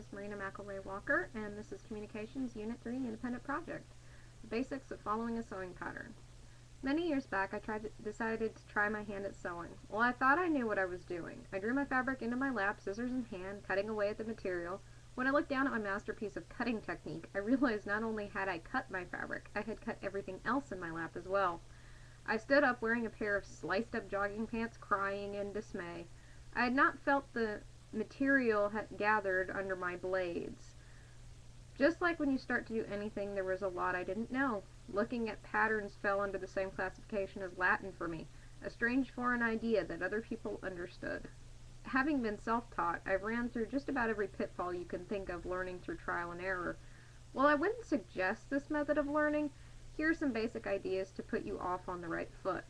is Marina McElroy Walker, and this is Communications Unit 3 Independent Project, the basics of following a sewing pattern. Many years back, I decided to try my hand at sewing. Well, I thought I knew what I was doing. I drew my fabric into my lap, scissors in hand, cutting away at the material. When I looked down at my masterpiece of cutting technique, I realized not only had I cut my fabric, I had cut everything else in my lap as well. I stood up wearing a pair of sliced-up jogging pants, crying in dismay. I had not felt the material had gathered under my blades. Just like when you start to do anything, there was a lot I didn't know. Looking at patterns fell under the same classification as Latin for me, a strange foreign idea that other people understood. Having been self-taught, I've ran through just about every pitfall you can think of learning through trial and error. While I wouldn't suggest this method of learning, here are some basic ideas to put you off on the right foot.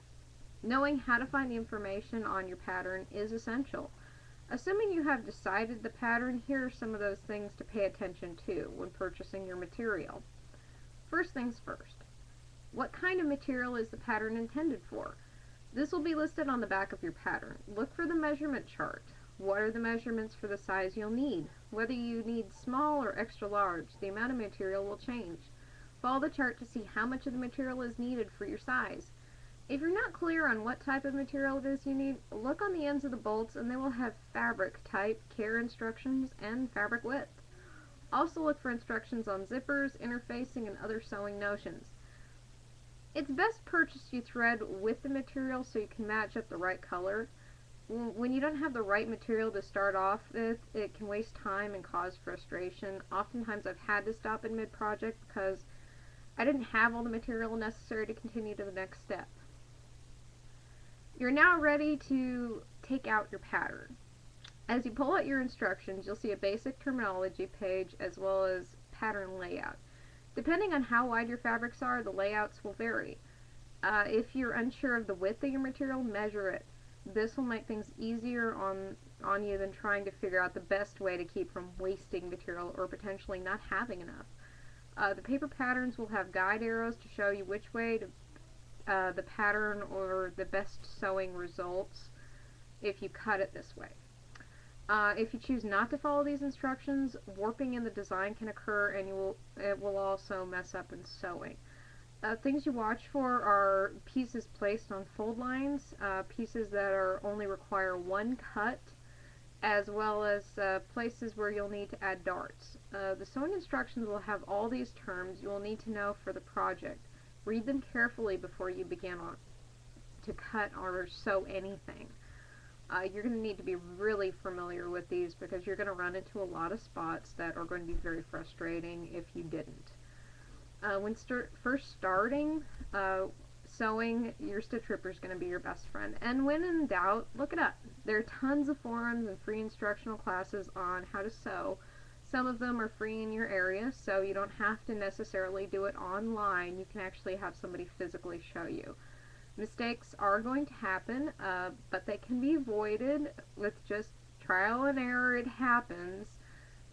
Knowing how to find the information on your pattern is essential. Assuming you have decided the pattern, here are some of those things to pay attention to when purchasing your material. First things first. What kind of material is the pattern intended for? This will be listed on the back of your pattern. Look for the measurement chart. What are the measurements for the size you'll need? Whether you need small or extra large, the amount of material will change. Follow the chart to see how much of the material is needed for your size. If you're not clear on what type of material it is you need, look on the ends of the bolts and they will have fabric type, care instructions, and fabric width. Also look for instructions on zippers, interfacing, and other sewing notions. It's best purchased you thread with the material so you can match up the right color. When you don't have the right material to start off with, it can waste time and cause frustration. Oftentimes I've had to stop in mid-project because I didn't have all the material necessary to continue to the next step. You're now ready to take out your pattern. As you pull out your instructions, you'll see a basic terminology page as well as pattern layout. Depending on how wide your fabrics are, the layouts will vary. If you're unsure of the width of your material, measure it. This will make things easier on you than trying to figure out the best way to keep from wasting material or potentially not having enough. The paper patterns will have guide arrows to show you which way to the pattern or the best sewing results if you cut it this way. If you choose not to follow these instructions, warping in the design can occur and it will also mess up in sewing. Things you watch for are pieces placed on fold lines, pieces that only require one cut, as well as places where you'll need to add darts. The sewing instructions will have all these terms you will need to know for the project. Read them carefully before you begin to cut or sew anything. You're going to need to be really familiar with these because you're going to run into a lot of spots that are going to be very frustrating if you didn't. When first starting sewing, your stitch ripper is going to be your best friend. And when in doubt, look it up. There are tons of forums and free instructional classes on how to sew. Some of them are free in your area, so you don't have to necessarily do it online. You can actually have somebody physically show you. Mistakes are going to happen, but they can be avoided with just trial and error. It happens.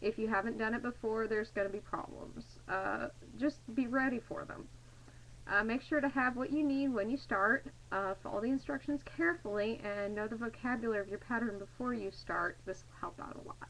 If you haven't done it before, there's going to be problems. Just be ready for them. Make sure to have what you need when you start. Follow the instructions carefully and know the vocabulary of your pattern before you start. This will help out a lot.